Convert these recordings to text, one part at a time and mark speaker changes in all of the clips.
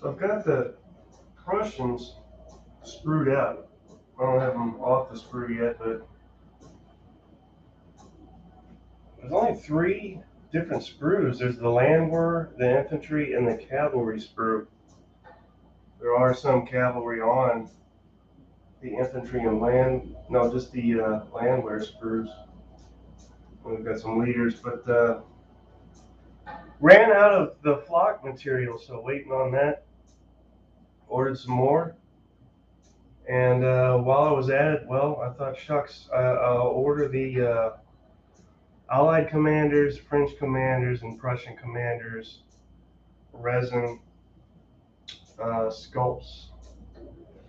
Speaker 1: So I've got the Prussians screwed out. I don't have them off the screw yet, but there's only 3 different screws. There's the Landwehr, the infantry, and the cavalry screw. There are some cavalry on the infantry and just the Landwehr screws. We've got some leaders, but ran out of the flock material, so waiting on that. Ordered some more. And while I was at it, well, I thought, shucks, I'll order the Allied commanders, French commanders, and Prussian commanders resin sculpts.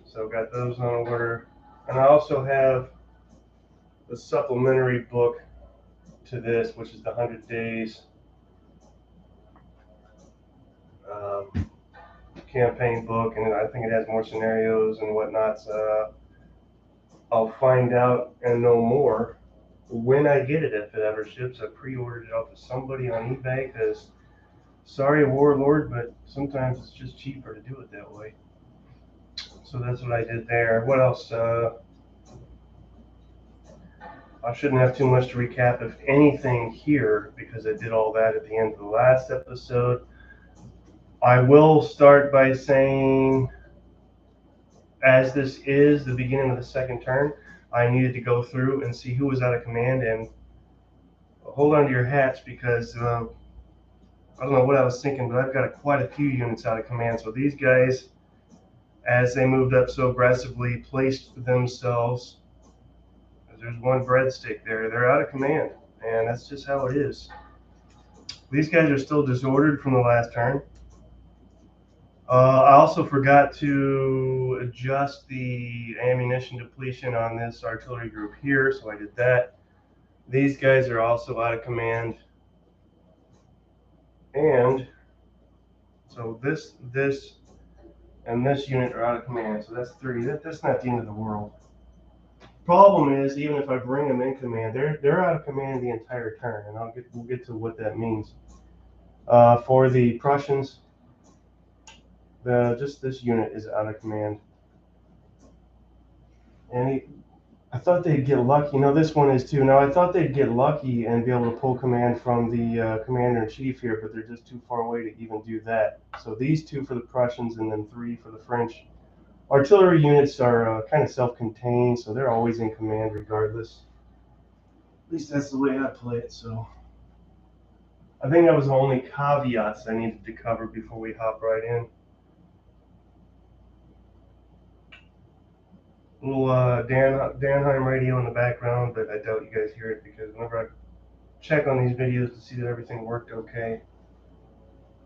Speaker 1: So got those on order. And I also have the supplementary book to this, which is the 100 Days campaign book, and I think it has more scenarios and whatnot. So I'll find out and know more when I get it, if it ever ships. I pre-ordered it off of somebody on eBay because, sorry, Warlord, but sometimes it's just cheaper to do it that way. So that's what I did there. What else? I shouldn't have too much to recap, if anything, here, because I did all that at the end of the last episode. I will start by saying, as this is the beginning of the second turn, I needed to go through and see who was out of command, and hold on to your hats, because I don't know what I was thinking, but I've got quite a few units out of command. So these guys, as they moved up so aggressively, placed themselves. There's one breadstick there. They're out of command, and that's just how it is. These guys are still disordered from the last turn. I also forgot to adjust the ammunition depletion on this artillery group here, so I did that. These guys are also out of command. And so this, and this unit are out of command. So that's 3. That's not the end of the world. Problem is, even if I bring them in command, they're out of command the entire turn, and we'll get to what that means. For the Prussians, just this unit is out of command, and I thought they'd get lucky. No, this one is too. Now I thought they'd get lucky and be able to pull command from the commander-in-chief here, but they're just too far away to even do that. So these 2 for the Prussians, and then 3 for the French. Artillery units are kind of self-contained, so they're always in command regardless. At least that's the way I play it. So I think that was the only caveats I needed to cover before we hop right in. Little Danheim radio in the background, but I doubt you guys hear it, because whenever I check on these videos to see that everything worked okay,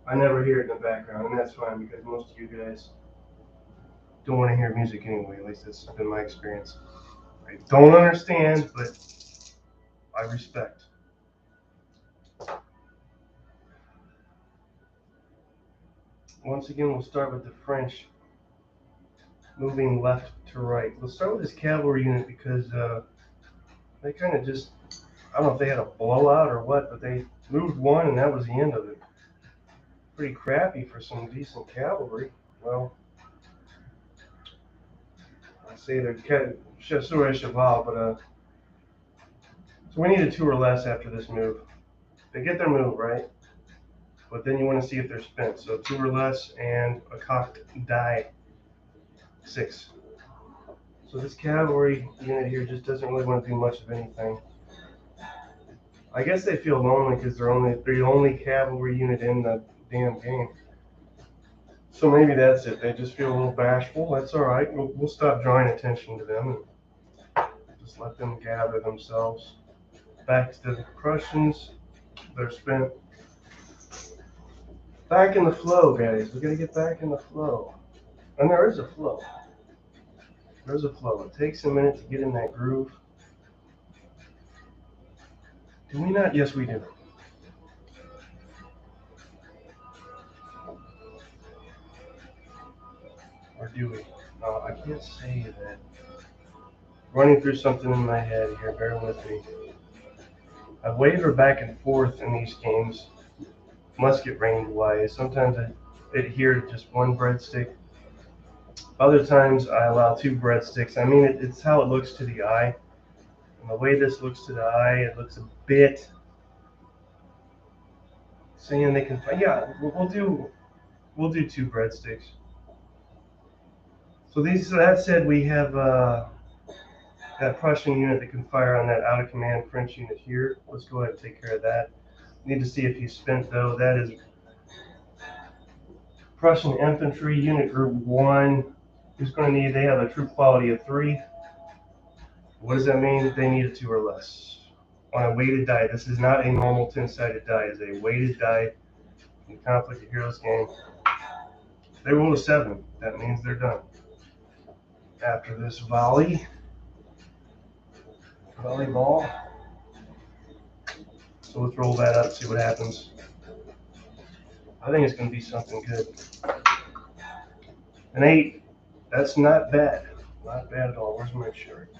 Speaker 1: I never hear it in the background, and that's fine, because most of you guys don't want to hear music anyway. At least that's been my experience. I don't understand, but I respect. Once again, we'll start with the French moving left to right. We'll start with this cavalry unit, because they kind of just, I don't know if they had a blowout or what, but they moved 1 and that was the end of it. Pretty crappy for some decent cavalry. Well, I say they're chasseur cheval, but so we needed 2 or less after this move. They get their move, right? But then you want to see if they're spent. So 2 or less and a cocked die. 6. So this cavalry unit here just doesn't really want to do much of anything. I guess they feel lonely because they're the only cavalry unit in the damn game. So maybe that's it. They just feel a little bashful. That's all right. We'll stop drawing attention to them and just let them gather themselves. Back to the Prussians. They're spent. Back in the flow, guys. We got to get back in the flow. And there is a flow. There's a flow. It takes a minute to get in that groove. Do we not? Yes, we do. Or do we? No, I can't say that. Running through something in my head here. Bear with me. I waver back and forth in these games, musket range wise. Sometimes adhere to just one breadstick. Other times I allow 2 breadsticks. I mean, it's how it looks to the eye. And the way this looks to the eye, it looks a bit saying they can. Yeah, we'll do 2 breadsticks. So that said, we have that Prussian unit that can fire on that out of command French unit here. Let's go ahead and take care of that. Need to see if he's spent though. That is Prussian infantry unit group 1. Who's going to need? They have a troop quality of 3. What does that mean? They need a 2 or less on a weighted die. This is not a normal 10-sided die. It's a weighted die in the Conflict of Heroes game. They roll a 7. That means they're done. After this volleyball. So let's roll that up, see what happens. I think it's going to be something good. An 8. That's not bad. Not bad at all. Where's my chart?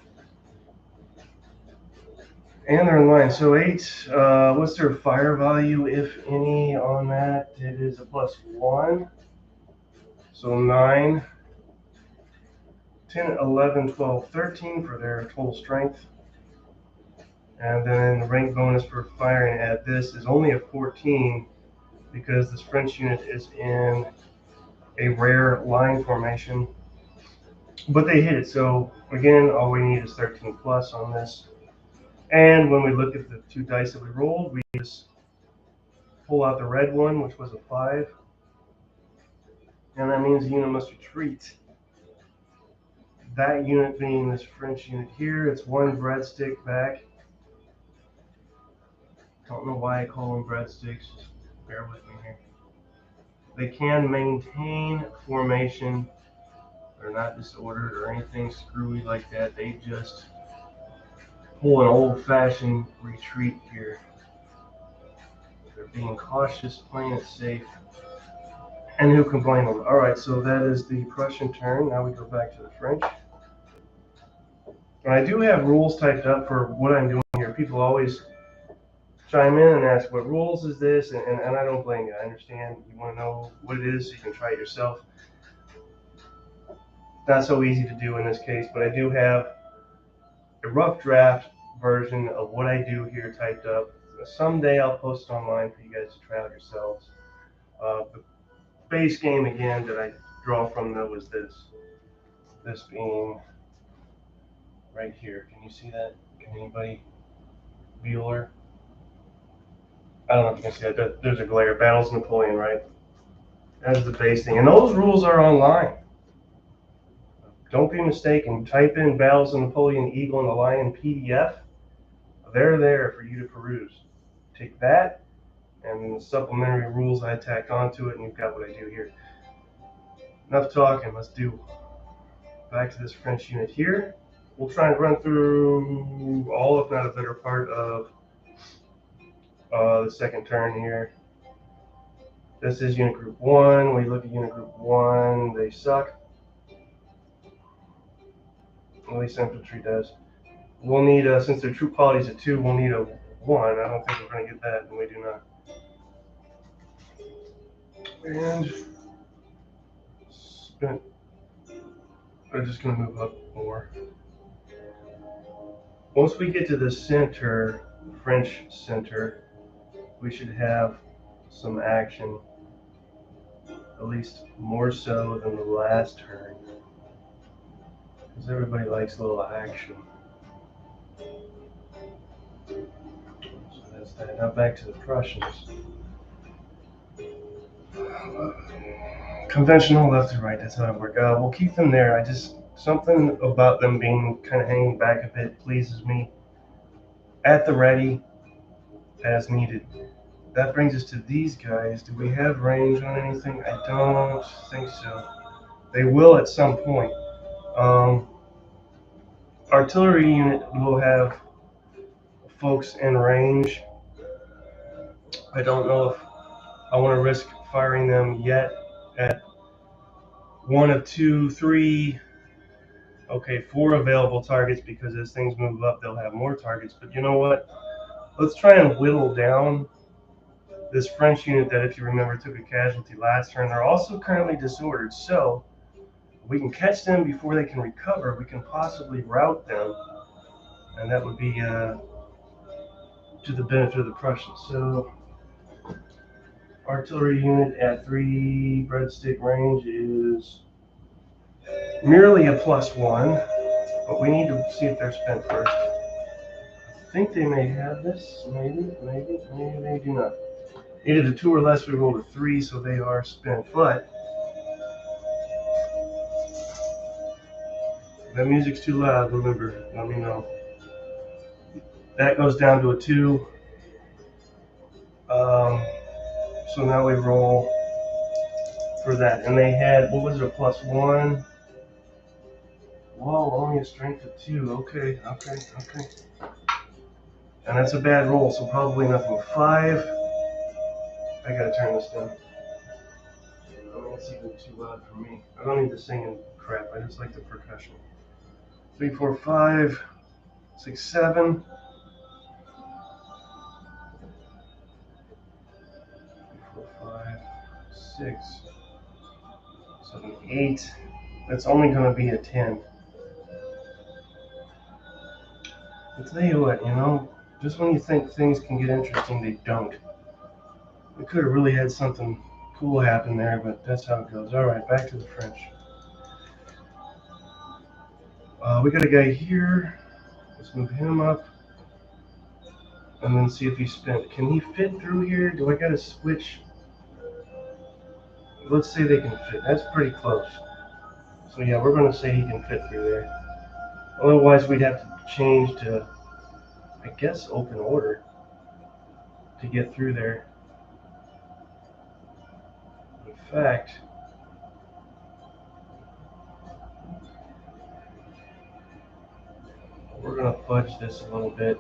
Speaker 1: And they're in line. So 8, what's their fire value, if any, on that? It is a +1. So 9, 10, 11, 12, 13 for their total strength. And then the rank bonus for firing at this is only a 14 because this French unit is in a rare line formation. But they hit it. So again, all we need is 13 plus on this. And when we look at the 2 dice that we rolled, we just pull out the red one, which was a 5. And that means the unit must retreat. That unit being this French unit here, it's 1 breadstick back. Don't know why I call them breadsticks, just bear with me here. They can maintain formation. They're not disordered or anything screwy like that. They just pull an old-fashioned retreat here. They're being cautious, playing it safe. And who can blame them? All right, so that is the Prussian turn. Now we go back to the French. And I do have rules typed up for what I'm doing here. People always chime in and ask, what rules is this? And I don't blame you. I understand you want to know what it is so you can try it yourself. Not so easy to do in this case, but I do have a rough draft version of what I do here typed up. Someday I'll post it online for you guys to try out yourselves. The base game again that I draw from though is this being right here. Can you see that? Can anybody? Bueller? I don't know if you can see that. There's a glare. Battles Napoleon, right? That's the base thing. And those rules are online. Don't be mistaken. Type in Battles of Napoleon, Eagle, and the Lion PDF. They're there for you to peruse. Take that and the supplementary rules I tacked onto it, and you've got what I do here. Enough talking. Let's do back to this French unit here. We'll try and run through all, if not a better part of the second turn here. This is unit group 1. We look at unit group 1. They suck. At least infantry does. We'll need, since their troop quality is a 2, we'll need a 1. I don't think we're going to get that, and we do not. And spent. We're just going to move up more. Once we get to the center, French center, we should have some action, at least more so than the last turn, because everybody likes a little action. So that's that. Now back to the Prussians. Conventional left to right, that's how I work. We'll keep them there. Something about them being kind of hanging back a bit pleases me. At the ready, as needed. That brings us to these guys. Do we have range on anything? I don't think so. They will at some point. Artillery unit will have folks in range. I don't know if I want to risk firing them yet at 1 of 2, 3, okay, 4 available targets, because as things move up, they'll have more targets. But you know what? Let's try and whittle down this French unit that, if you remember, took a casualty last turn, they're also currently disordered. So we can catch them before they can recover. We can possibly rout them, and that would be to the benefit of the Prussians. So artillery unit at 3 breadstick range is merely a +1, but we need to see if they're spent first. I think they may have this. Maybe they do not. Needed a 2 or less. We rolled a 3, so they are spent. But that music's too loud. Remember, let me know. That goes down to a 2. So now we roll for that. And they had, what was it, a +1? Whoa, only a strength of 2. Okay. And that's a bad roll, so probably nothing. 5. I gotta turn this down. I mean, it's even too loud for me. I don't need the singing crap. I just like the percussion. 3, 4, 5, 6, 7. 3, 4, 5, 6, 7, 8. That's only going to be a 10. I'll tell you what, just when you think things can get interesting, they don't. We could have really had something cool happen there, but that's how it goes. All right, back to the French. We got a guy here. Let's move him up. And then see if he's spent. Can he fit through here? Do I got to switch? Let's say they can fit. That's pretty close. So yeah, we're going to say he can fit through there. Otherwise, we'd have to change to, I guess, open order to get through there. In fact, we're going to fudge this a little bit.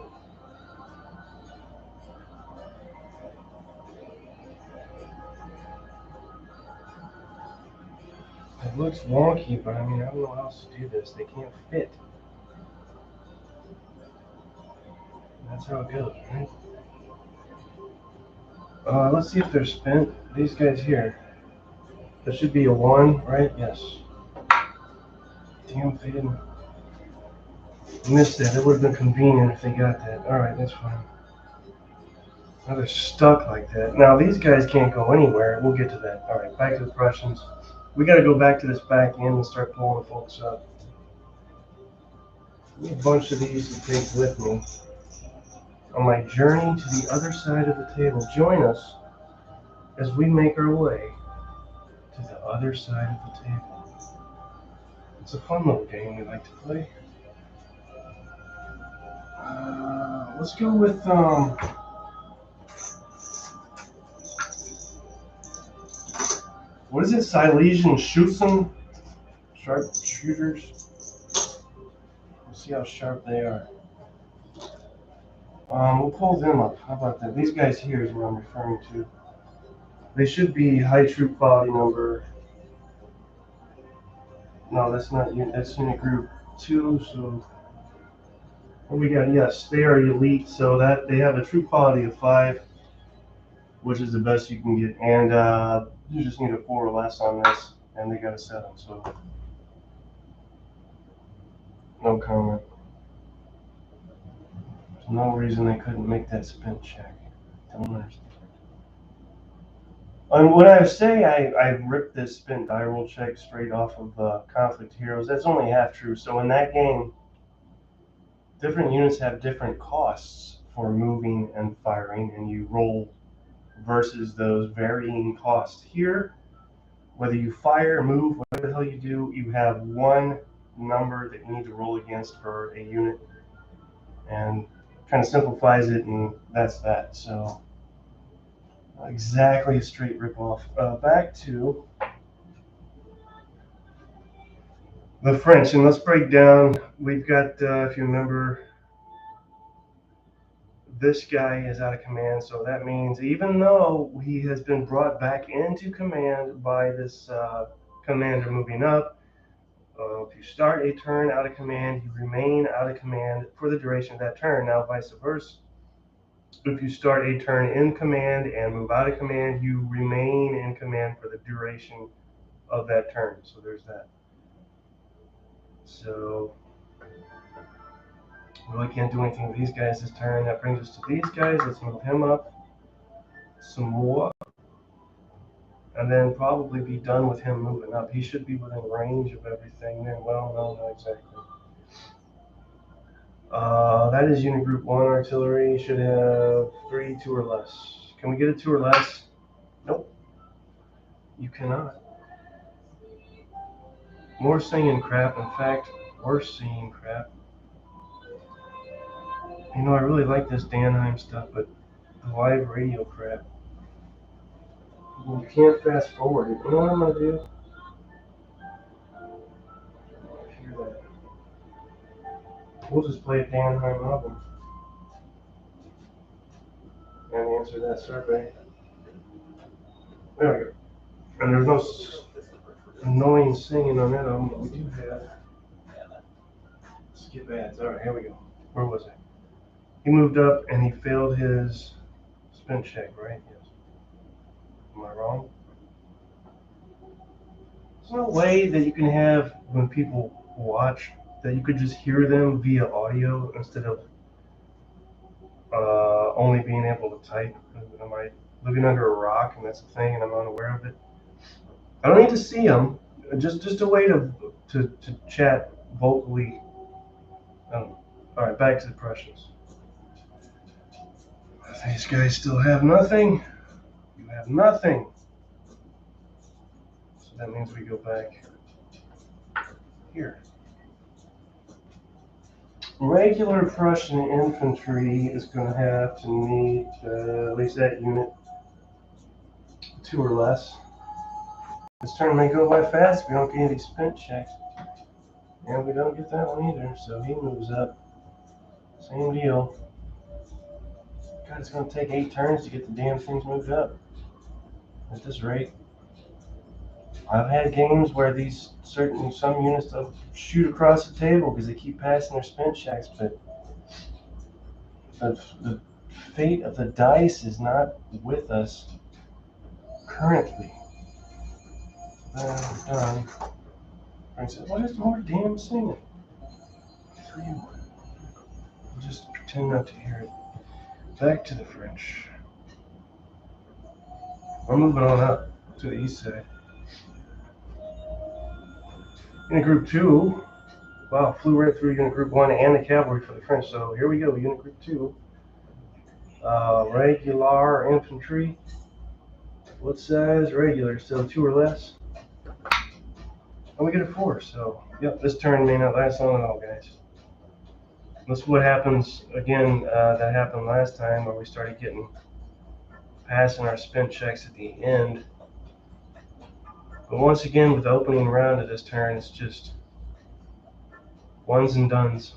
Speaker 1: It looks wonky, but I mean, I don't know how else to do this. They can't fit. That's how it goes, right? Let's see if they're spent. These guys here. That should be a 1, right? Yes. Damn, they didn't miss that. It would have been convenient if they got that. Alright, that's fine. Now they're stuck like that. Now these guys can't go anywhere. We'll get to that. Alright, back to the Prussians. We got to go back to this back end and start pulling the folks up. I have a bunch of these to take with me on my journey to the other side of the table. Join us as we make our way to the other side of the table. It's a fun little game we like to play. Let's go with what is it? Silesian Schützen? Sharp shooters. We'll see how sharp they are. We'll pull them up. How about that? These guys here is what I'm referring to. They should be high troop quality number. No, that's not unit. That's unit group 2. So what we got? Yes, they are elite. So that they have a troop quality of 5, which is the best you can get. And you just need a 4 or less on this, and they got a 7. So no comment. There's no reason they couldn't make that spin check. Don't understand. And when I say I ripped this spin die roll check straight off of Conflict Heroes, that's only half true. So in that game, different units have different costs for moving and firing, and you roll versus those varying costs. Here, whether you fire, move, whatever the hell you do, you have one number that you need to roll against for a unit, and kind of simplifies it, and that's that. So exactly a straight rip-off. Back to the French, and let's break down. We've got, if you remember, this guy is out of command, so that means even though he has been brought back into command by this commander moving up, if you start a turn out of command, you remain out of command for the duration of that turn. Now, vice versa. If you start a turn in command and move out of command, you remain in command for the duration of that turn. So there's that. So really can't do anything with these guys this turn. That brings us to these guys. Let's move him up some more. And then probably be done with him moving up. He should be within range of everything then. Well, no, not exactly. That is unit group 1 artillery. Should have 3, 2 or less. Can we get a 2 or less? Nope. You cannot. More singing crap. In fact, worse singing crap. You know, I really like this Danheim stuff, but the live radio crap. You can't fast forward it. You know what I'm going to do? Hear that. We'll just play a Danheim album and answer that survey. There we go. And there's no annoying singing on that album, but we do have skip ads. All right, here we go. Where was I? He moved up and he failed his spin check, right? Yes. Am I wrong? There's no way that you can have, when people watch, that you could just hear them via audio instead of only being able to type. Am I living under a rock and that's a thing and I'm unaware of it? I don't need to see them. Just a way to chat vocally. All right, back to the Prussians. These guys still have nothing. You have nothing. So that means we go back here. Regular Prussian infantry is going to have to meet at least that unit, 2 or less. This turn may go by fast if we don't get any spin checks. And we don't get that one either, so he moves up. Same deal. God, it's going to take 8 turns to get the damn things moved up. At this rate. I've had games where some units shoot across the table because they keep passing their spin checks, but the fate of the dice is not with us currently. Done. Frank said, "What is more damn singing?" 3 more. We'll just pretend not to hear it. Back to the French. We're moving on up to the east side. Unit Group 2. Wow, flew right through Unit Group 1 and the cavalry for the French. So here we go, Unit Group 2. Regular infantry. What size? Regular, so 2 or less. And we get a 4, so yep, this turn may not last long at all, guys. That's what happens again. That happened last time where we started passing our spin checks at the end. But once again, with the opening round of this turn, it's just ones and dones.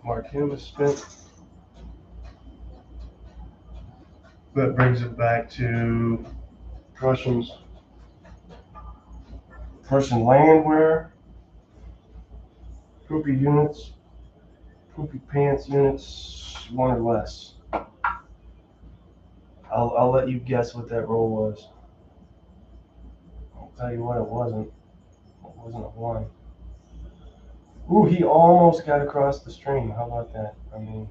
Speaker 1: Mark him as spent. That brings it back to Prussian landwear, poopy units, poopy pants units, 1 or less. I'll let you guess what that roll was. I'll tell you what it wasn't. It wasn't a 1. Ooh, he almost got across the stream. How about that? I mean,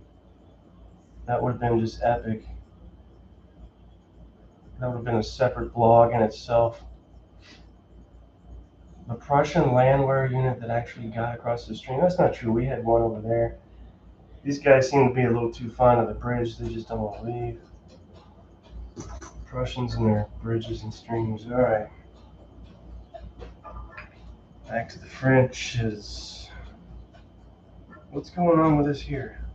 Speaker 1: that would have been just epic. That would have been a separate blog in itself. The Prussian landwear unit that actually got across the stream. That's not true. We had one over there. These guys seem to be a little too fond of the bridge. They just don't want to leave. Prussians and their bridges and streams. All right. Back to the French. What's going on with this here?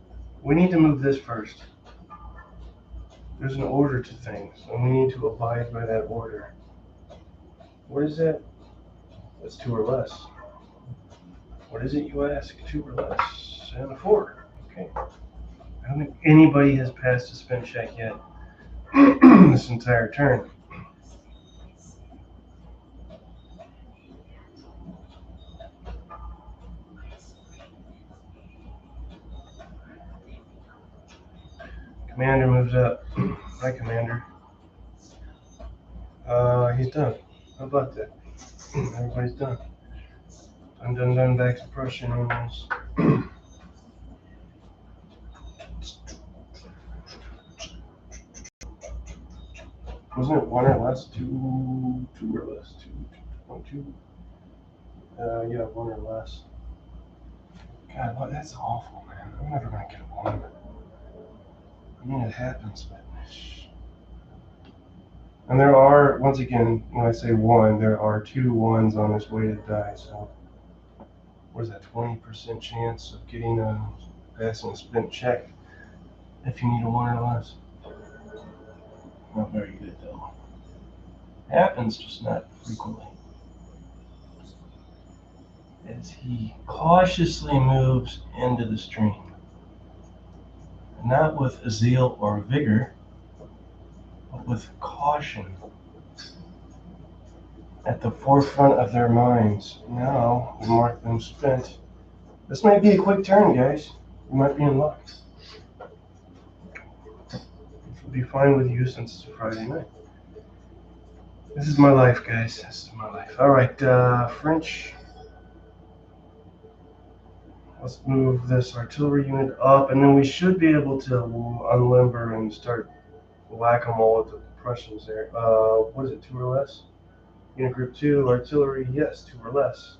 Speaker 1: We need to move this first. There's an order to things, and we need to abide by that order. What is that? That's 2 or less. What is it, you ask? 2 or less. And a 4. Okay. I don't think anybody has passed a spin check yet this entire turn. Commander moves up. Hi, Commander. He's done. How about that? Everybody's done. Done. Back to Prussian animals. Wasn't it one or less? Two or less? Two. Yeah, one or less. God, what? That's awful, man. I'm never gonna get a one. I mean, it happens, but. And there are, once again, when I say one, there are 2 ones on this weighted die. So, what is that? 20% chance of getting passing a spin check if you need a one or less. Not very good though. Happens, just not frequently. As he cautiously moves into the stream. Not with zeal or vigor, but with caution at the forefront of their minds. Now, we mark them spent. This might be a quick turn, guys. You might be in luck. This will be fine with you since it's a Friday night. This is my life, guys. This is my life. All right, French. Let's move this artillery unit up, and then we should be able to unlimber and start whack-a-mole at the Prussians there. What is it, 2 or less? Unit Group 2, artillery, yes, 2 or less.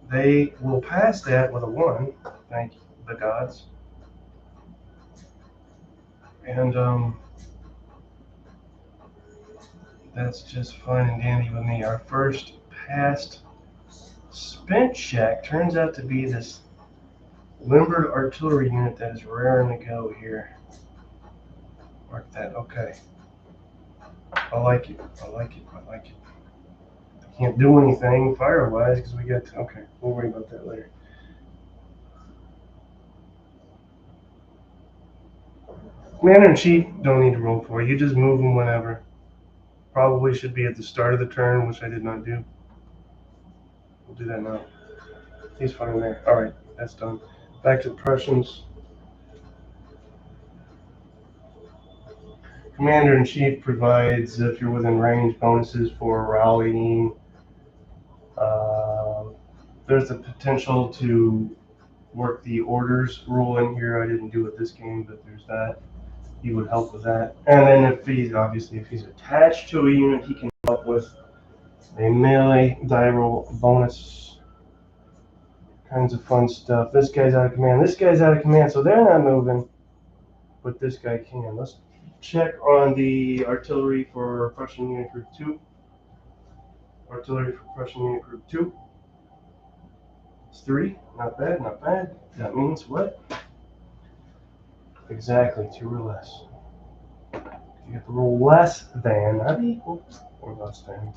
Speaker 1: They will pass that with a 1, thank the gods. And that's just fine and dandy with me. Our first passed spent check turns out to be this limbered artillery unit that is raring to go here. Mark that, okay. I like it. Can't do anything fire-wise because we got, okay, we'll worry about that later. Commander-in-Chief don't need to roll for. You just move them whenever. Probably should be at the start of the turn, which I did not do. We'll do that now. He's fine there. All right, that's done. Back to the Prussians. Commander-in-Chief provides, if you're within range, bonuses for rallying. There's the potential to work the orders rule in here. I didn't do it this game, but there's that. He would help with that. And then if he's attached to a unit, he can help with a melee die roll bonus. Kinds of fun stuff. This guy's out of command. This guy's out of command, so they're not moving. But this guy can. Let's check on the artillery for Prussian Unit Group 2. Artillery for Prussian Unit Group 2. It's 3. Not bad, not bad. That means what? Exactly, 2 or less. You have to roll less than, not equal, or less than,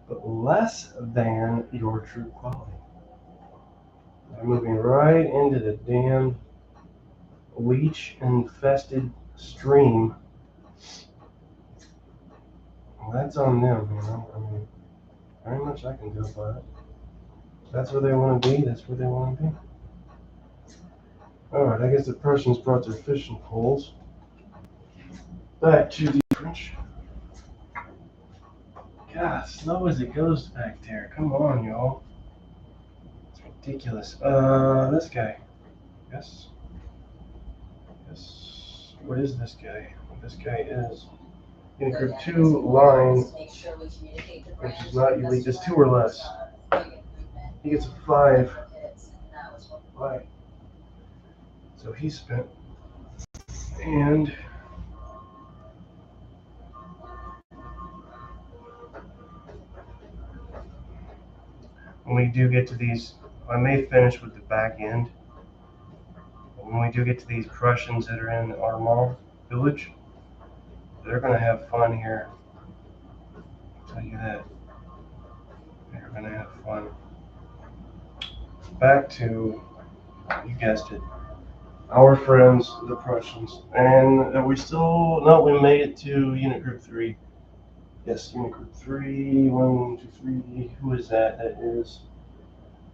Speaker 1: but less than your true quality. I'm moving right into the damn leech-infested stream. Well, that's on them, you know. I mean, very much I can do about it. That's where they want to be. That's where they want to be. All right, I guess the Prussians brought their fishing poles. Back to the French. God, slow as it goes back there. Come on, y'all. It's ridiculous. This guy. Yes. What is this guy? This guy is in Group 2 line, which is not elite. It's 2 or less. He gets a 5. Why? So he spent. And when we do get to these, I may finish with the back end. When we do get to these Prussians that are in Armand village, they're going to have fun here. I'll tell you that. They're going to have fun. Back to, you guessed it, our friends, the Prussians. And are we still, no, we made it to Unit Group 3. Yes, Unit Group 3, 1, 2, 3. Who is that? That is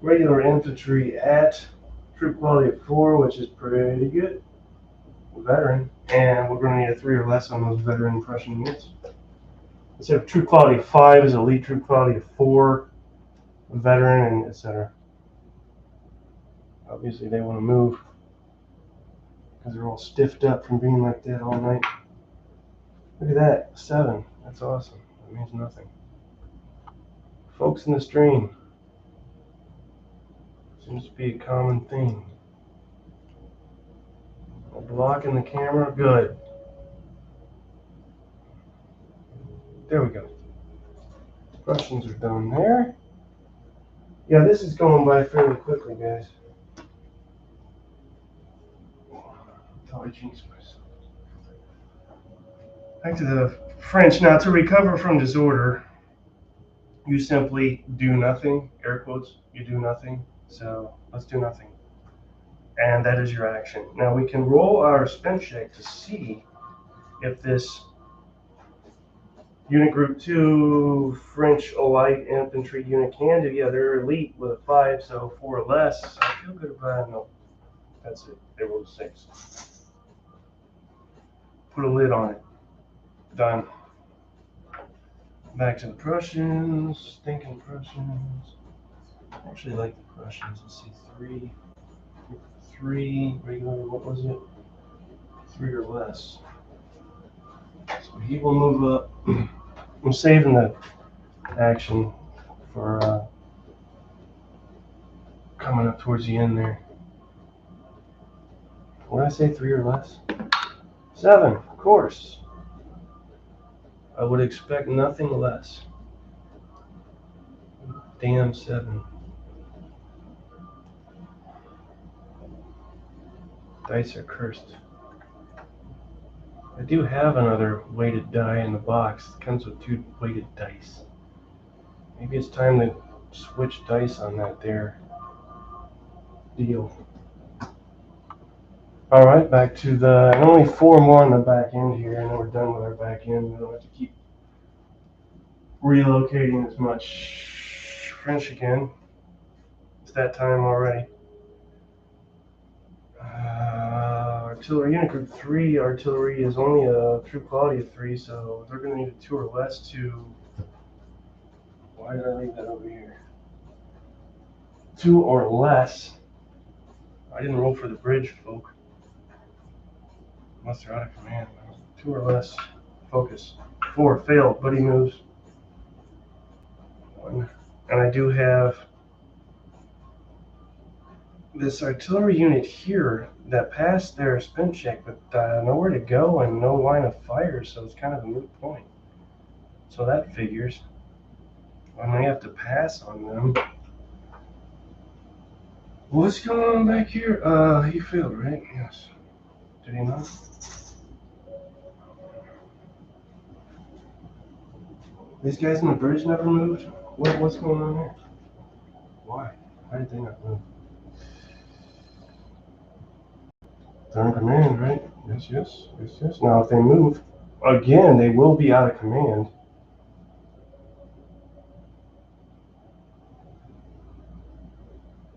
Speaker 1: regular infantry at troop quality of 4, which is pretty good. veteran, and we're going to need a 3 or less on those veteran Prussian units. Instead of troop quality of 5 is elite troop quality of 4, veteran, and etc. Obviously, they want to move because they're all stiffed up from being like that all night. Look at that, 7. That's awesome. That means nothing. Folks in the stream. Seems to be a common thing. Blocking the camera, good. There we go. Questions are done there. Yeah, this is going by fairly quickly, guys. Oh, I jinxed myself. Back to the French. Now, to recover from disorder, you simply do nothing. Air quotes, you do nothing. So let's do nothing. And that is your action. Now, we can roll our spin check to see if this Unit Group 2 French light infantry unit can do. Yeah, they're elite with a 5, so 4 or less. I feel good about it. No, that's it. They rolled a 6. Put a lid on it. Done. Back to the Prussians. Thinking Prussians. I actually like the Prussians. Let's see, 3 regular. What was it? 3 or less. So he will move up. I'm saving the action for coming up towards the end there. What did I say, 3 or less? 7, of course. I would expect nothing less. Damn 7. Dice are cursed. I do have another weighted die in the box. It comes with 2 weighted dice. Maybe it's time to switch dice on that there deal. Alright, back to the, and only 4 more on the back end here, and then we're done with our back end. We don't have to keep relocating as much French again. It's that time already. Artillery Unit Group 3, artillery is only a troop quality of 3, so they're going to need a 2 or less to... Why did I leave that over here? 2 or less. I didn't roll for the bridge, folk. Unless they're out of command. 2 or less. Focus. 4, failed. Buddy moves. 1. And I do have this artillery unit here that passed their spin check, but nowhere to go and no line of fire, so it's kind of a moot point. So that figures. I may have to pass on them. What's going on back here? He failed, right? Yes. Did he not? These guys in the bridge never moved? What's going on there? Why? Why did they not move? They're in command, right? Yes. Now, if they move, again, they will be out of command.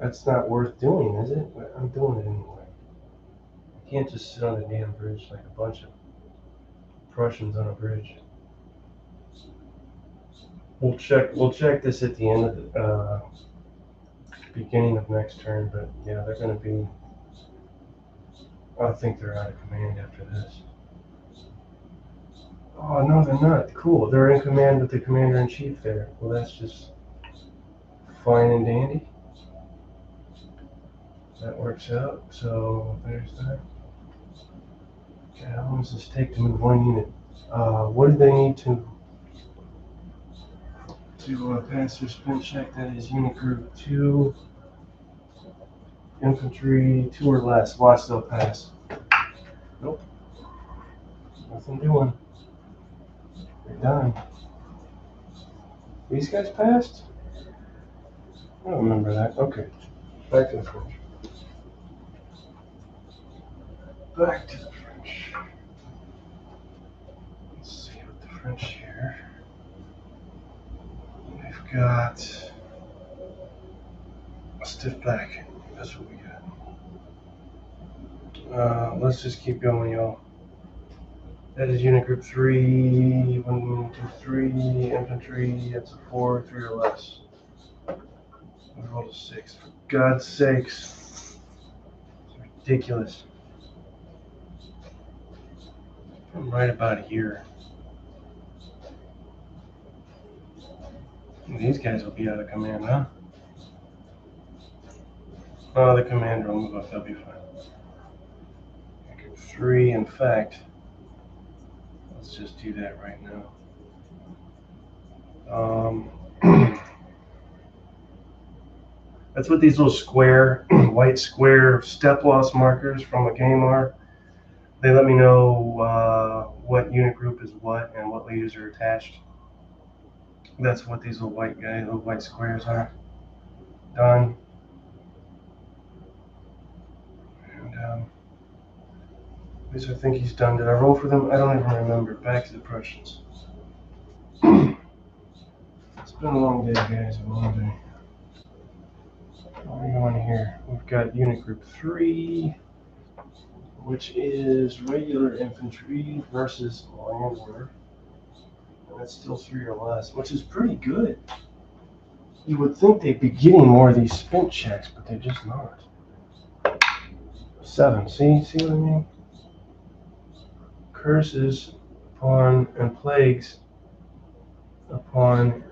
Speaker 1: That's not worth doing, is it? I'm doing it anyway. I can't just sit on the damn bridge like a bunch of Prussians on a bridge. We'll check this at the end of the beginning of next turn, but yeah, they're going to be... I think they're out of command after this. Oh, no, they're not. Cool. They're in command with the commander-in-chief there. Well, that's just fine and dandy. That works out. So there's that. Okay, how long does this take to move 1 unit? What do they need to pass their spin check? That is Unit Group 2. Infantry 2 or less. Watch they'll pass. Nope. Nothing doing. They're done. These guys passed? I don't remember that. Okay. Back to the French. Back to the French. Let's see what the French here. They've got a stiff back. That's what we got. Let's just keep going, y'all. That is unit group 3, 1, 2, 3, infantry, that's a 4, 3 or less. We rolled a 6, for God's sakes. It's ridiculous. I'm right about here. These guys will be out of command, huh? Oh, the commander will move up, they'll be fine. Group 3, in fact, let's just do that right now. That's what these little square, white square step loss markers from a game are. They let me know what unit group is what and what leaders are attached. That's what these little white squares are. Done. And at least I think he's done. Did I roll for them? I don't even remember. Back to the Prussians. It's been a long day, guys. A long day. What are we going here? We've got unit group 3, which is regular infantry versus land order. And that's still 3 or less, which is pretty good. You would think they'd be getting more of these spin checks, but they're just not. 7, see what I mean? Curses upon and plagues upon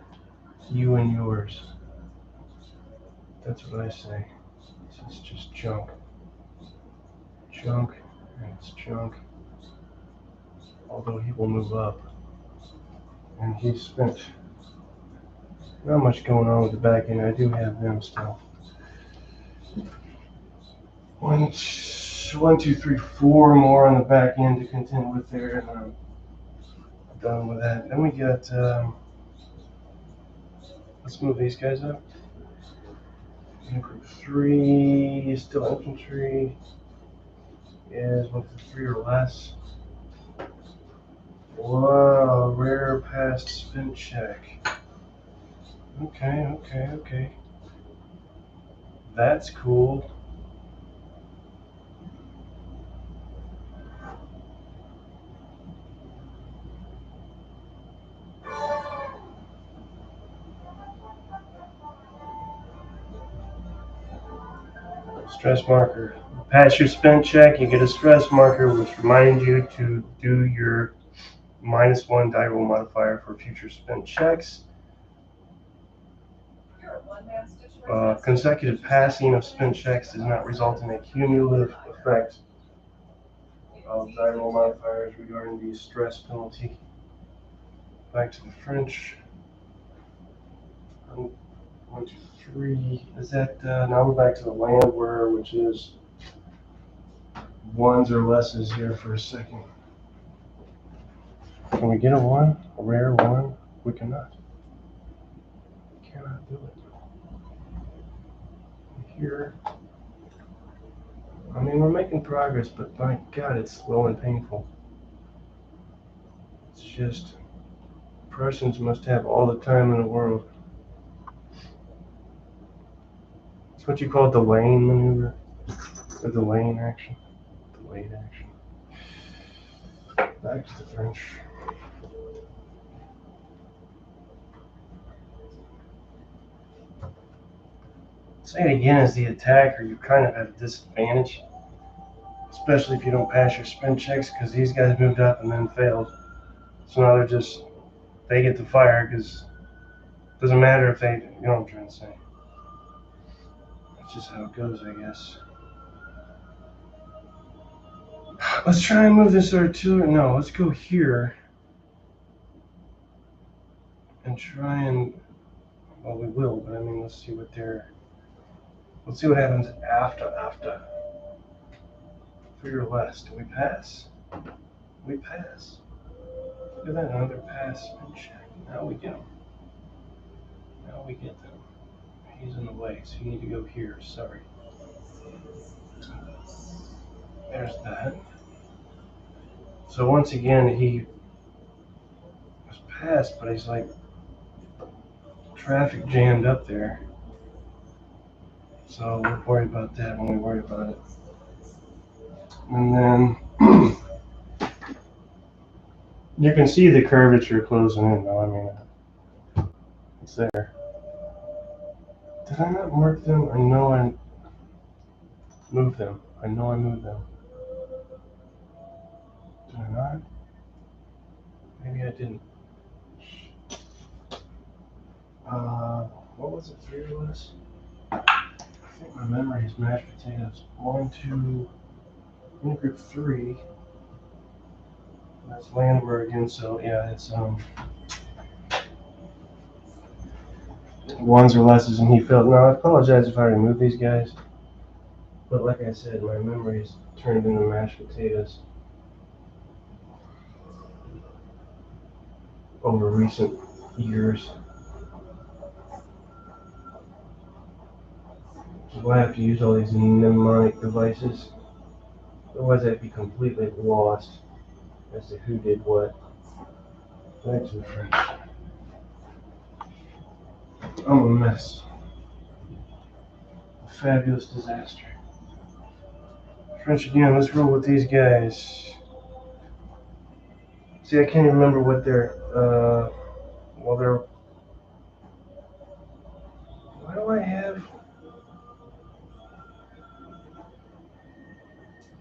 Speaker 1: you and yours. That's what I say. This is just junk. Junk, and it's junk. Although he will move up. And he's spent not much going on with the back end. I do have them still. 1, 2, 3, 4 more on the back end to contend with there, and I'm done with that. Then we got, let's move these guys up. Group 3, still infantry, is 1 to 3 or less. Wow, rare past spin check. Okay. That's cool. Stress marker. Pass your spin check, you get a stress marker, which reminds you to do your -1 die roll modifier for future spin checks. Consecutive passing of spin checks does not result in a cumulative effect of die roll modifiers regarding the stress penalty. Back to the French. 1, 2, 3. Is that now we're back to the land order, which is 1s or lesses here for a second. Can we get a 1? A rare 1? We cannot. We cannot do it. Here. I mean, we're making progress, but my God, it's slow and painful. It's just, Prussians must have all the time in the world. It's what you call delaying maneuver, or delaying action. Delayed action. Back to the French. Say it again, as the attacker, you're kind of at a disadvantage, especially if you don't pass your spin checks, because these guys moved up and then failed. So now they get to fire, because it doesn't matter if they, you know what I'm trying to say. That's just how it goes, I guess. Let's try and move this artillery. No, let's go here and try and, well, we will, but I mean, let's see what happens after. 3 or less. Do we pass? We pass. Look at that, another pass spin check. Now we get them. He's in the way, so you need to go here. Sorry. There's that. So once again, he was passed, but he's like traffic jammed up there. So we'll worry about that when we worry about it. And then you can see the curvature closing in though. I mean, it's there. Did I not mark them? I know I moved them. I know I moved them. Did I not? Maybe I didn't. What was it? 3 or less? I think my memory is mashed potatoes. 1, 2, in group 3. That's Landwehr again, so yeah, it's ones or lesses, and he failed. Now I apologize if I removed these guys, but like I said, my memory is turned into mashed potatoes over recent years. So I have to use all these mnemonic devices. Otherwise, I'd be completely lost as to who did what. Thanks, my friend. I'm a mess. A fabulous disaster. French again, let's roll with these guys. See, I can't even remember what they're, well, they're, why do I have,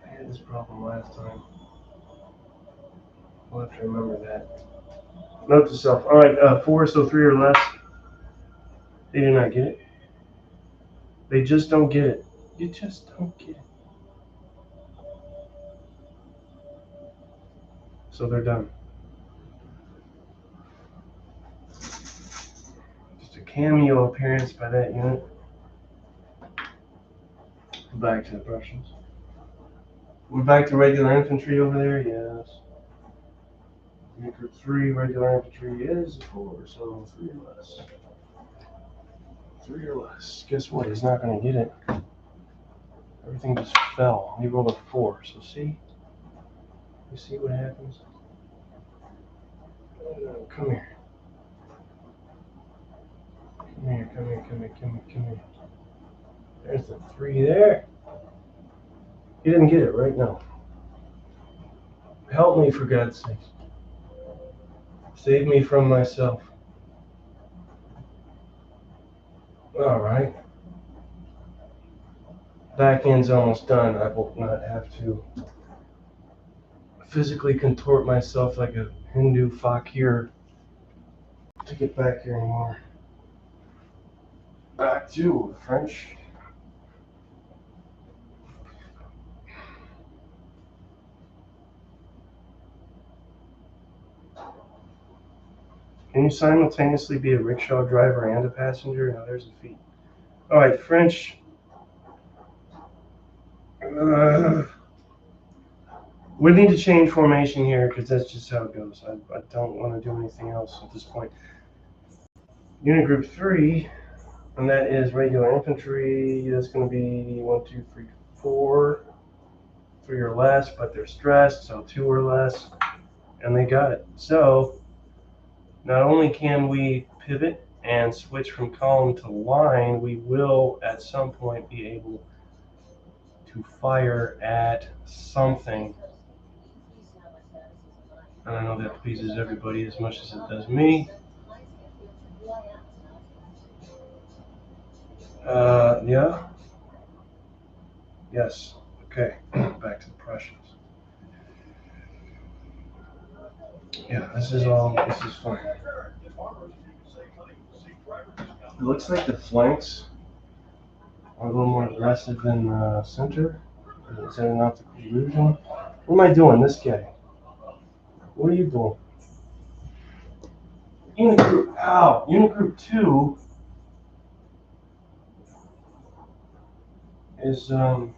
Speaker 1: I had this problem last time. I'll have to remember that. Note to self. All right, 4, so 3 or less. They do not get it. They just don't get it. You just don't get it. So they're done. Just a cameo appearance by that unit. Back to the Prussians. We're back to regular infantry over there, yes. Unit group 3, regular infantry is 4, so 3 or less. 3 or less. Guess what? He's not going to get it. Everything just fell. He rolled a 4, so see? You see what happens? Come here. Come here, come here, come here, come here, come here. There's the 3 there. He didn't get it right now. Help me, for God's sake. Save me from myself. All right. Back end's almost done. I will not have to physically contort myself like a Hindu fakir to get back here anymore. Back to French. Can you simultaneously be a rickshaw driver and a passenger? Now there's a feat. All right, French. We need to change formation here because that's just how it goes. I don't want to do anything else at this point. Unit group 3, and that is regular infantry. That's going to be 1, 2, 3, 4. 3 or less, but they're stressed, so 2 or less, and they got it. So not only can we pivot and switch from column to line, we will at some point be able to fire at something. And I know that pleases everybody as much as it does me. Yeah. Yes. Okay. Back to the Prussians. Yeah, this is fine. It looks like the flanks are a little more aggressive than the center. Is that an optical illusion? What am I doing, this guy? What are you doing? Unit group 2 is, come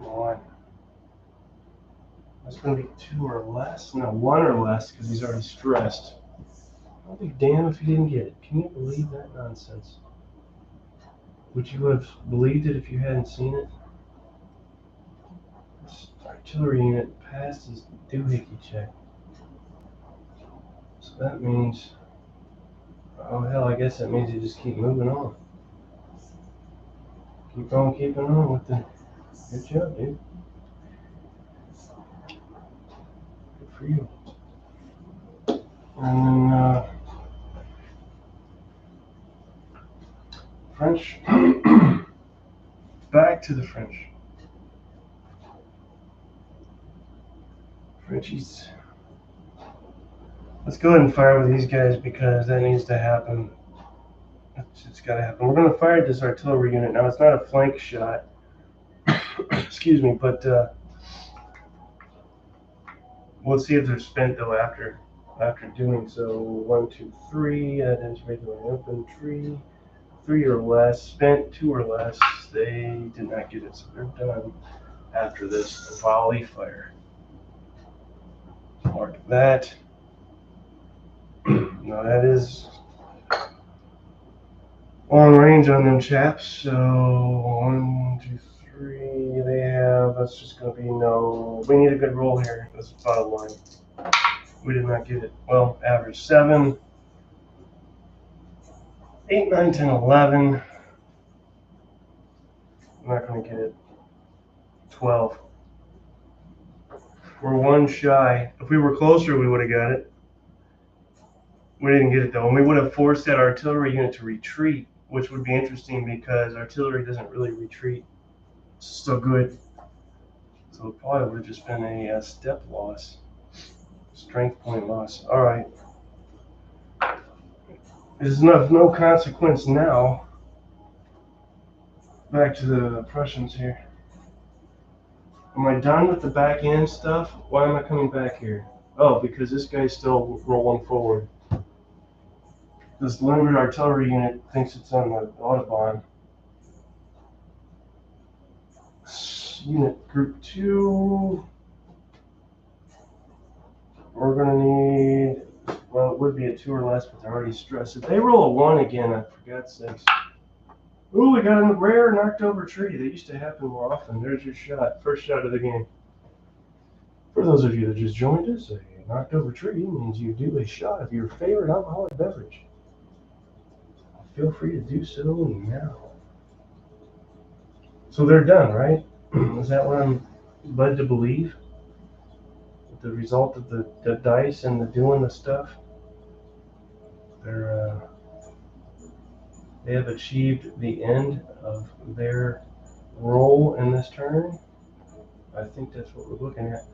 Speaker 1: on. That's going to be 2 or less? No, 1 or less, because he's already stressed. I'll be damned if he didn't get it. Can you believe that nonsense? Would you have believed it if you hadn't seen it? This artillery unit passed his doohickey check. So that means, oh hell, I guess that means you just keep moving on. Keep on keeping on with it. Good job, dude. Good for you. And then French. Back to the French. Frenchies. Let's go ahead and fire with these guys because that needs to happen. It's got to happen. We're going to fire this artillery unit. Now, it's not a flank shot. Excuse me, but we'll see if they're spent, though, after doing so. 1, 2, 3. That is regular infantry. 3 or less. Spent 2 or less. They did not get it, so they're done after this volley fire. Mark that. Now, that is long range on them chaps. So 1, 2, 3. They have. That's just going to be no. We need a good roll here. That's the bottom line. We did not get it. Well, average 7, 8, 9, 10, 11. I'm not going to get it. 12. We're 1 shy. If we were closer, we would have got it. We didn't get it though, and we would have forced that artillery unit to retreat, which would be interesting because artillery doesn't really retreat so good. So it probably would have just been a step loss, strength point loss. All right. There's no consequence now. Back to the Prussians here. Am I done with the back end stuff? Why am I coming back here? Oh, because this guy's still rolling forward. This limited artillery unit thinks it's on the Autobahn. Unit group 2. We're going to need, well, it would be a 2 or less, but they're already stressed. If they roll a 1 again, I forgot 6. Ooh, we got a rare knocked over tree. They used to happen more often. There's your shot. First shot of the game. For those of you that just joined us, a knocked over tree means you do a shot of your favorite alcoholic beverage. Feel free to do so now. So they're done, right? Is that what I'm led to believe? The result of the dice and the doing the stuff? They have achieved the end of their role in this turn. I think that's what we're looking at.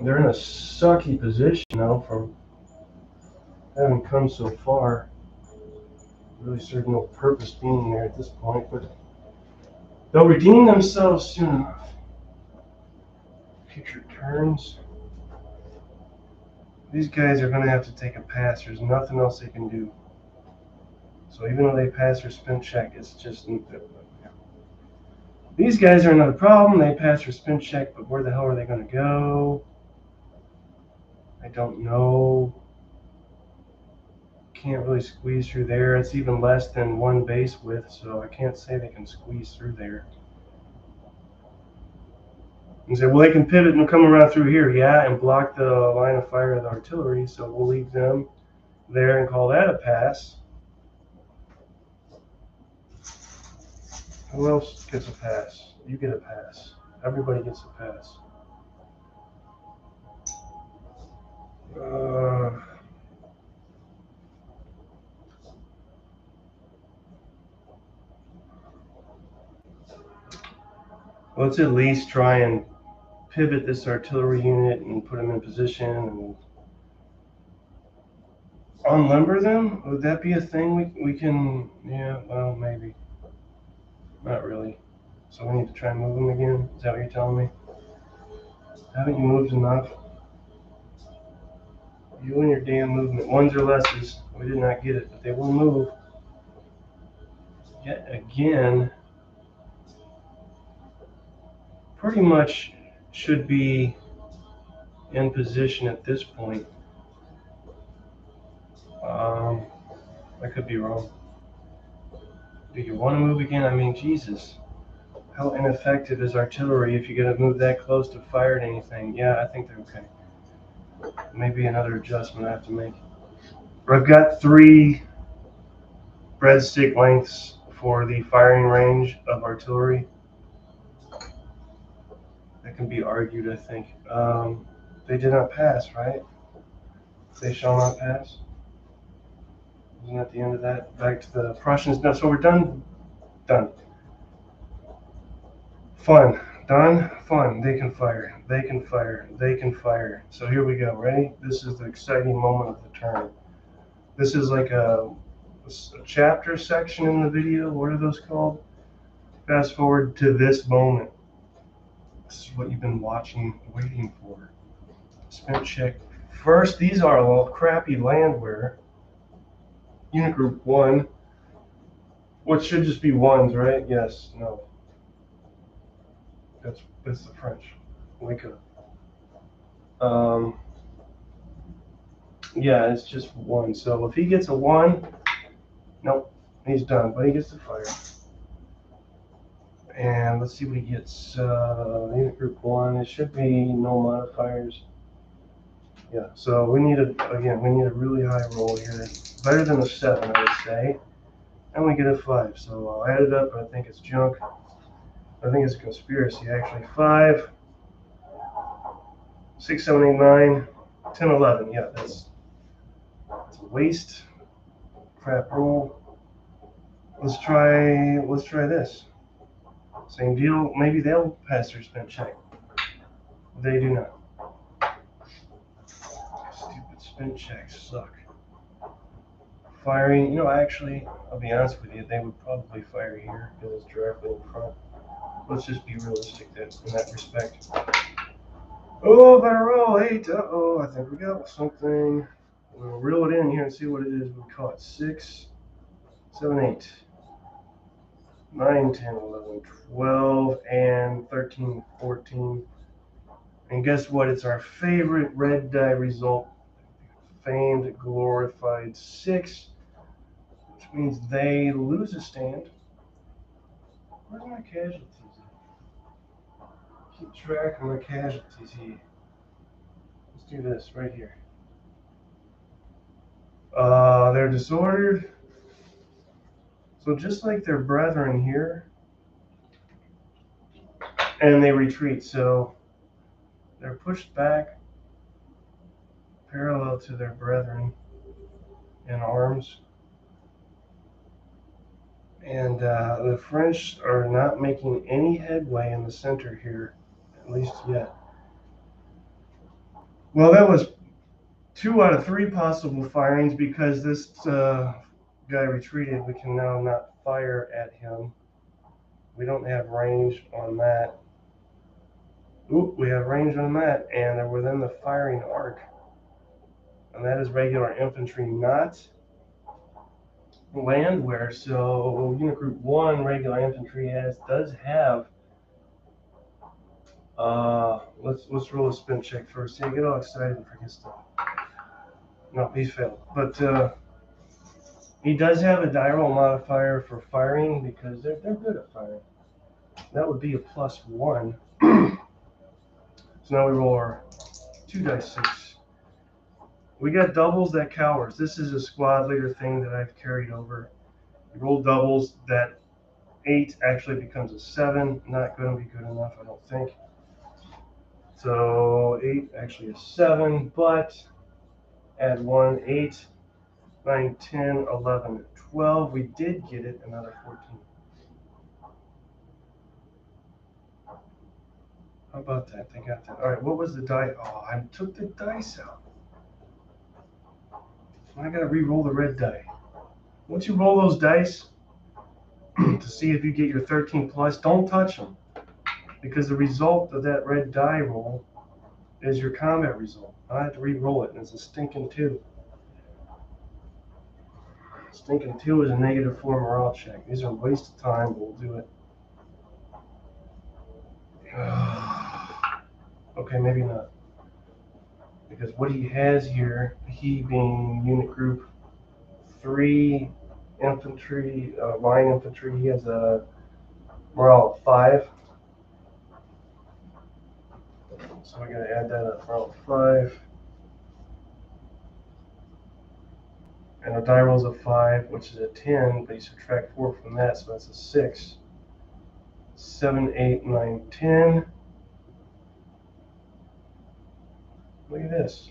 Speaker 1: They're in a sucky position now from having come so far. Really serves no purpose being there at this point, but they'll redeem themselves soon enough. Future turns. These guys are going to have to take a pass. There's nothing else they can do. So even though they pass their spin check, it's just... These guys are another problem. They pass their spin check, but where the hell are they going to go? I don't know. Can't really squeeze through there. It's even less than 1 base width, so I can't say they can squeeze through there. And say, well, they can pivot and come around through here, yeah, and block the line of fire of the artillery, so we'll leave them there and call that a pass. Who else gets a pass? You get a pass. Everybody gets a pass. Let's at least try and pivot this artillery unit and put them in position and unlimber them. Would that be a thing we can? Yeah, well, maybe. Not really. So we need to try and move them again? Is that what you're telling me? Haven't you moved enough? You and your damn movement. 1s or lesses. We did not get it, but they will move. Yet again, pretty much should be in position at this point. I could be wrong. Do you want to move again? I mean, Jesus. How ineffective is artillery if you're going to move that close to fire at anything? Yeah, I think they're okay. Maybe another adjustment I have to make. I've got 3 breadstick lengths for the firing range of artillery. can be argued, I think. They did not pass, right? They shall not pass. Isn't that the end of that? Back to the Prussians. No, so we're done. Done. Fun. Done. Fun. They can fire. They can fire. They can fire. So here we go. Ready? This is the exciting moment of the turn. This is like a chapter section in the video. What are those called? Fast forward to this moment. This is what you've been watching, waiting for. Spin check. First, these are all crappy landware. Unit group 1. What should just be ones, right? Yes, no. That's the French. Wake up. Yeah, it's just 1. So if he gets a 1, nope, he's done. But he gets the fire. And let's see what he gets. Unit group 1. It should be no modifiers. Yeah. So we need a really high roll here. Better than a 7, I would say. And we get a 5. So I'll add it up. I think it's junk. I think it's a conspiracy, actually. 5, 6, 7, 8, 9, 10, 11. Yeah, that's a waste. Crap roll. Let's try this. Same deal. Maybe they'll pass their spin check. They do not. Stupid spin checks suck. Firing, actually, I'll be honest with you, they would probably fire here because it's directly in front. Let's just be realistic in that respect. Oh, better roll. 8. Uh-oh, I think we got something. We'll reel it in here and see what it is. We caught 6, 7, 8, 9, 10, 11, 12, and 13, 14. And guess what? It's our favorite red die result. Famed, glorified 6, which means they lose a stand. Where's my casualties? Keep track of my casualties here. Let's do this right here. They're disordered. So just like their brethren here, and they retreat. So they're pushed back parallel to their brethren in arms. And the French are not making any headway in the center here, at least yet. Well, that was 2 out of 3 possible firings because this guy retreated. We can now not fire at him. We don't have range on that. Oop, we have range on that, and they're within the firing arc. And that is regular infantry, not landwear. So unit group 1 regular infantry does have let's roll a spin check first. See, I get all excited and forget stuff. No, he failed. But he does have a die roll modifier for firing because they're good at firing. That would be a +1. So now we roll our 2 dice 6. We got doubles that cowers. This is a squad leader thing that I've carried over. You roll doubles, that 8 actually becomes a 7. Not going to be good enough, I don't think. So 8 actually is 7, but add 1, 8, 9, 10, 11, 12. We did get it, another 14. How about that? They got that. All right, what was the die? Oh, I took the dice out. I got to re-roll the red die. Once you roll those dice to see if you get your 13 plus, don't touch them. Because the result of that red die roll is your combat result. I have to re-roll it, and it's a stinking 2. Stinking 2 is a -4 morale check. These are a waste of time, but we'll do it. Okay, maybe not. Because what he has here, he being unit group 3 infantry, line infantry, he has a morale of 5. So I gotta add that up, morale of 5. And a die roll's a 5, which is a 10, but you subtract 4 from that, so that's a 6. 7, 8, 9, 10. Look at this.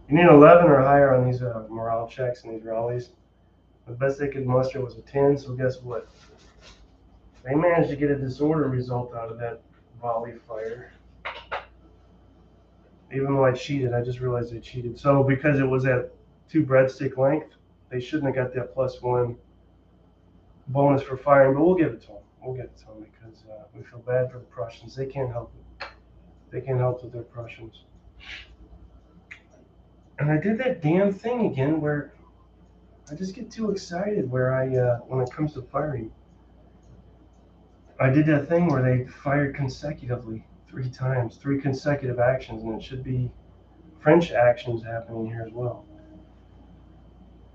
Speaker 1: You need 11 or higher on these morale checks and these rallies. The best they could muster was a 10, so guess what? They managed to get a disorder result out of that volley fire. Even though I cheated, I just realized I cheated. So because it was at 2 breadstick length, they shouldn't have got that +1 bonus for firing, but we'll give it to them. We'll give it to them because we feel bad for the Prussians. They can't help it. They can't help with their Prussians. And I did that damn thing again where I just get too excited where when it comes to firing. I did that thing where they fired consecutively 3 times, 3 consecutive actions, and it should be French actions happening here as well.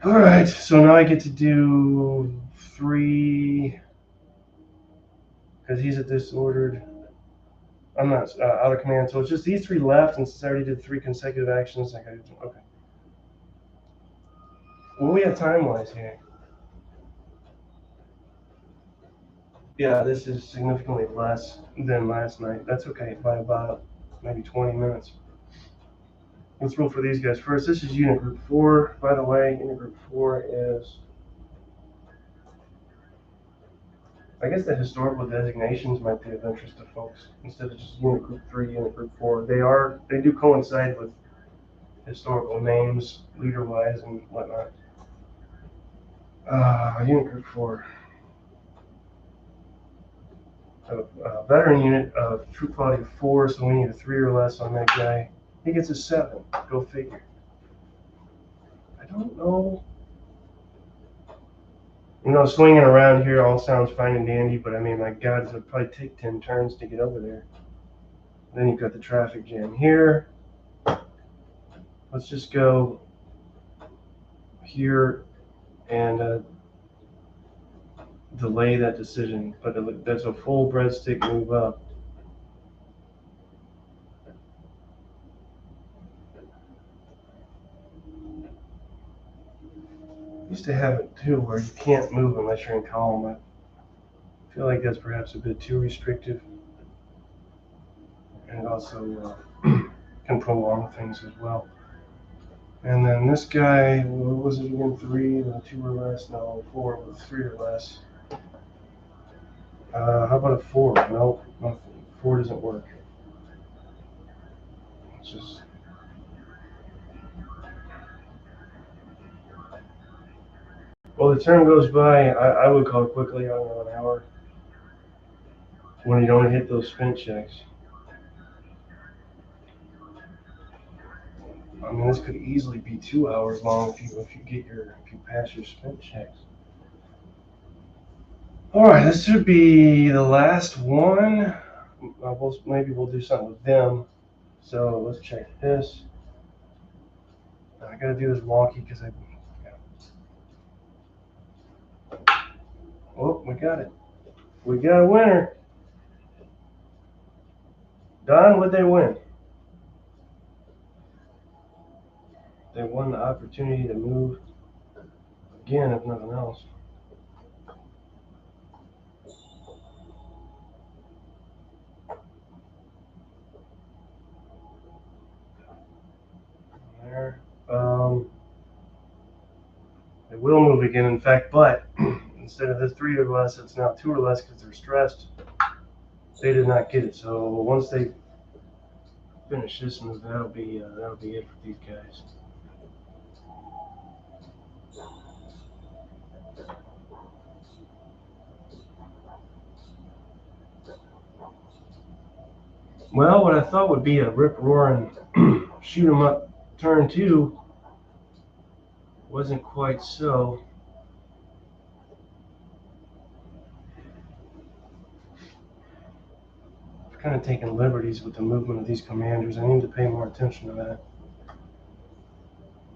Speaker 1: All right, so now I get to do 3, because he's a disordered. I'm not out of command, so it's just these 3 left, and since I already did 3 consecutive actions, I gotta do, okay. What we have time-wise here? Yeah, this is significantly less than last night. That's okay, by about maybe 20 minutes. Let's roll for these guys first. This is unit group 4, by the way. Unit group 4 is, I guess the historical designations might be of interest to folks instead of just unit group 3, unit group 4. They do coincide with historical names, leader-wise and whatnot. Unit group 4. A veteran unit of troop quality of 4, so we need a 3 or less on that guy. He gets a 7. Go figure. I don't know. You know, swinging around here all sounds fine and dandy, but I mean, my God, it'll probably take 10 turns to get over there. Then you've got the traffic jam here. Let's just go here and delay that decision, but that's a full breadstick move up. Used to have it too where you can't move unless you're in column. I feel like that's perhaps a bit too restrictive, and also can prolong things as well. And then this guy, what was it again? 3, then 2 or less? No, 4 with 3 or less. How about a 4? Nope, nothing. 4 doesn't work. It's just. Well, the turn goes by, I would call it quickly, I don't know, an hour, when you don't hit those spin checks. I mean, this could easily be 2 hours long if you pass your spin checks. All right, this should be the last one. Maybe we'll do something with them. So let's check this. I gotta do this wonky because Oh, we got it. We got a winner. Don, what'd they win? They won the opportunity to move again, if nothing else. There. They will move again, in fact, but instead of the 3 or less, it's now 2 or less because they're stressed. They did not get it. So once they finish this move, that'll be it for these guys. Well, what I thought would be a rip-roaring shoot 'em up turn 2 wasn't quite so. I've kind of taken liberties with the movement of these commanders. I need to pay more attention to that.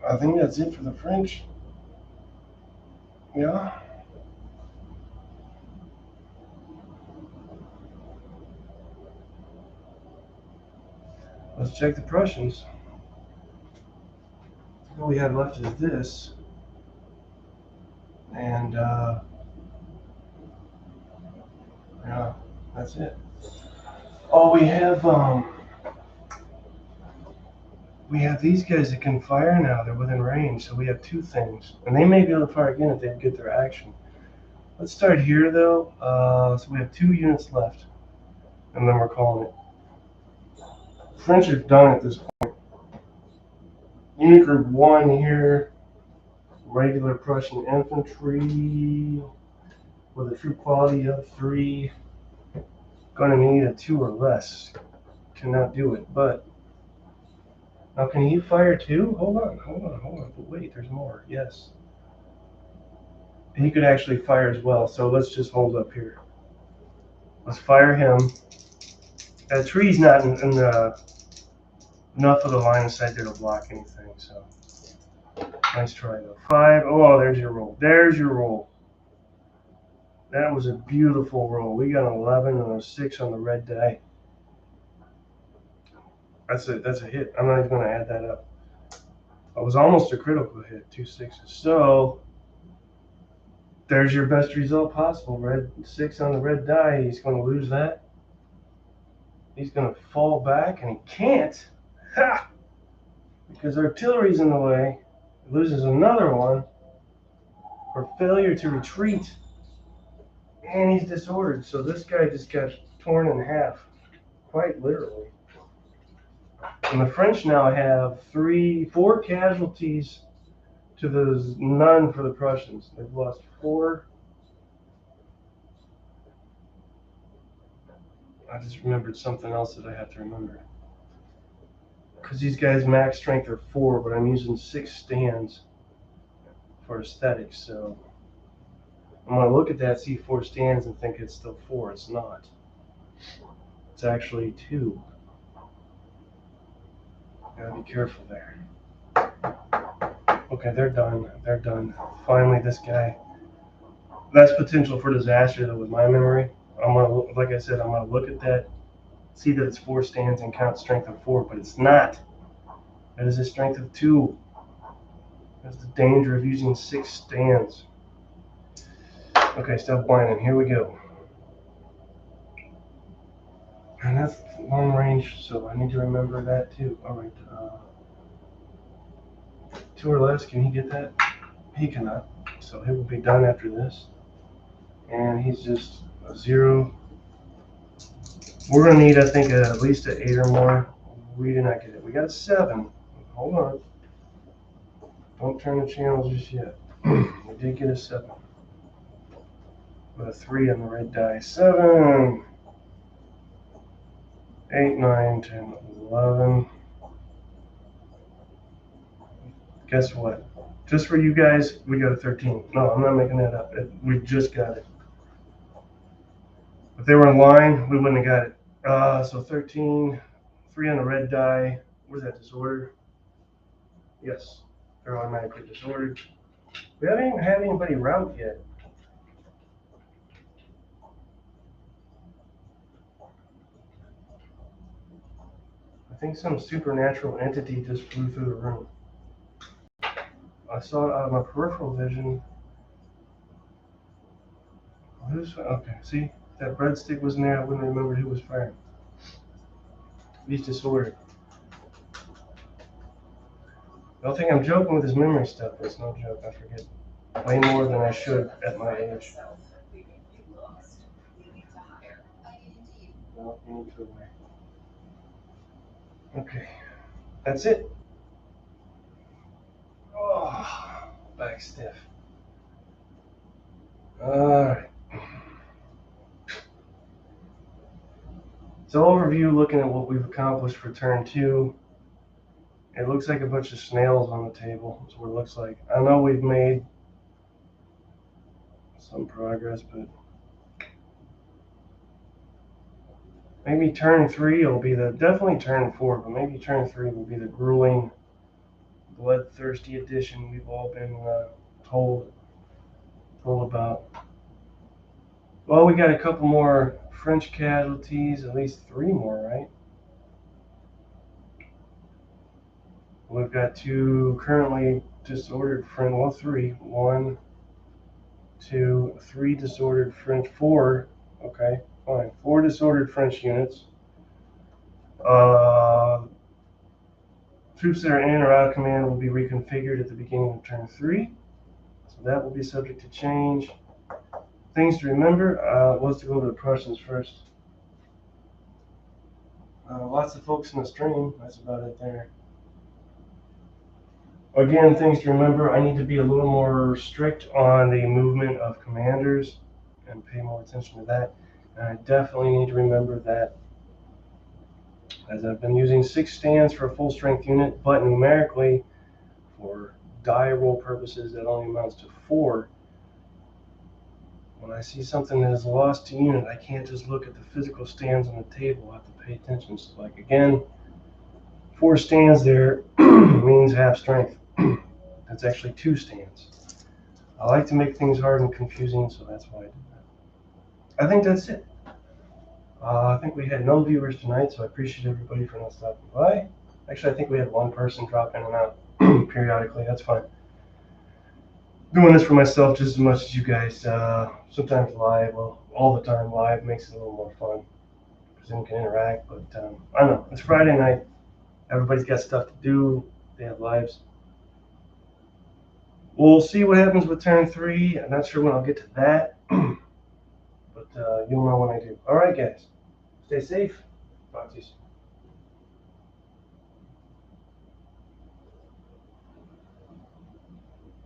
Speaker 1: I think that's it for the French. Yeah. Let's check the Prussians. All we have left is this. And yeah, that's it. Oh, we have we have these guys that can fire now. They're within range, so we have two things. And they may be able to fire again if they get their action. Let's start here, though. So we have 2 units left, and then we're calling it. French are done at this point. Unit Group 1 here, regular Prussian infantry with a troop quality of 3. Going to need a 2 or less. Cannot do it, but now can he fire too? Hold on. But wait, there's more. Yes. He could actually fire as well, so let's just hold up here. Let's fire him. That tree's not in the enough of the line of sight there to block anything, so nice try though. 5. Oh, there's your roll. There's your roll. That was a beautiful roll. We got an 11 and a 6 on the red die. That's a hit. I'm not even going to add that up. It was almost a critical hit, 2 6s. So there's your best result possible. Red 6 on the red die. He's going to lose that. He's going to fall back, and he can't. Ha! Because artillery's in the way. He loses another one for failure to retreat. And he's disordered. So this guy just got torn in half, quite literally. And the French now have 4 casualties to the none for the Prussians. They've lost 4. I just remembered something else that I have to remember. Because these guys' max strength are 4, but I'm using 6 stands for aesthetics. So I'm going to look at that, see 4 stands, and think it's still 4. It's not. It's actually 2. Gotta be careful there. Okay, they're done. They're done. Finally, this guy. That's potential for disaster, though, with my memory. I'm gonna, like I said, I'm gonna look at that, see that it's 4 stands and count strength of 4, but it's not. That is a strength of 2. That's the danger of using 6 stands. Okay, stop whining. Here we go. And that's long range, so I need to remember that too. All right. 2 or less. Can he get that? He cannot. So he will be done after this. And he's just a 0. We're going to need, I think, at least an 8 or more. We did not get it. We got a 7. Hold on. Don't turn the channel just yet. We did get a 7. With a 3 on the red die. 7. 8, 9, 10, 11. Guess what? Just for you guys, we got a 13. No, I'm not making that up. We just got it. If they were in line, we wouldn't have got it. So 13, 3 on the red die. What is that, disorder? Yes, they're automatically disordered. We haven't even had anybody route yet. I think some supernatural entity just flew through the room. I saw it out of my peripheral vision. Okay, see? If that breadstick wasn't there, I wouldn't remember who was firing. He's disordered. Don't think I'm joking with his memory stuff. It's no joke. I forget way more than I should at my age. No, you need to away. Okay, that's it. Oh, back stiff. Alright. So overview, looking at what we've accomplished for turn 2. It looks like a bunch of snails on the table. That's what it looks like. I know we've made some progress, but maybe turn 3 will be definitely turn 4, but maybe turn 3 will be the grueling, bloodthirsty edition we've all been told about. Well, we got a couple more French casualties, at least 3 more, right? We've got 2 currently disordered French, well, 3. 1, 2, 3 disordered French, 4, okay, fine. 4 disordered French units. 2 Troops that are in or out of command will be reconfigured at the beginning of turn 3. So that will be subject to change. Things to remember, let's go to the Prussians first. Lots of folks in the stream, that's about it there. Again, things to remember, I need to be a little more strict on the movement of commanders and pay more attention to that. And I definitely need to remember that, as I've been using 6 stands for a full strength unit, but numerically for die roll purposes that only amounts to 4. When I see something that is lost to unit, I can't just look at the physical stands on the table. I have to pay attention. So, like, again, 4 stands there means half strength. That's actually 2 stands. I like to make things hard and confusing, so that's why I do that. I think that's it. I think we had no viewers tonight, so I appreciate everybody for not stopping by. Actually, I think we had 1 person drop in and out periodically. That's fine. Doing this for myself just as much as you guys. Sometimes live, well, all the time live makes it a little more fun because then you can interact. But I don't know. It's Friday night. Everybody's got stuff to do. They have lives. We'll see what happens with turn 3. I'm not sure when I'll get to that, but you'll know when I do. All right, guys. Stay safe. Talk to you soon.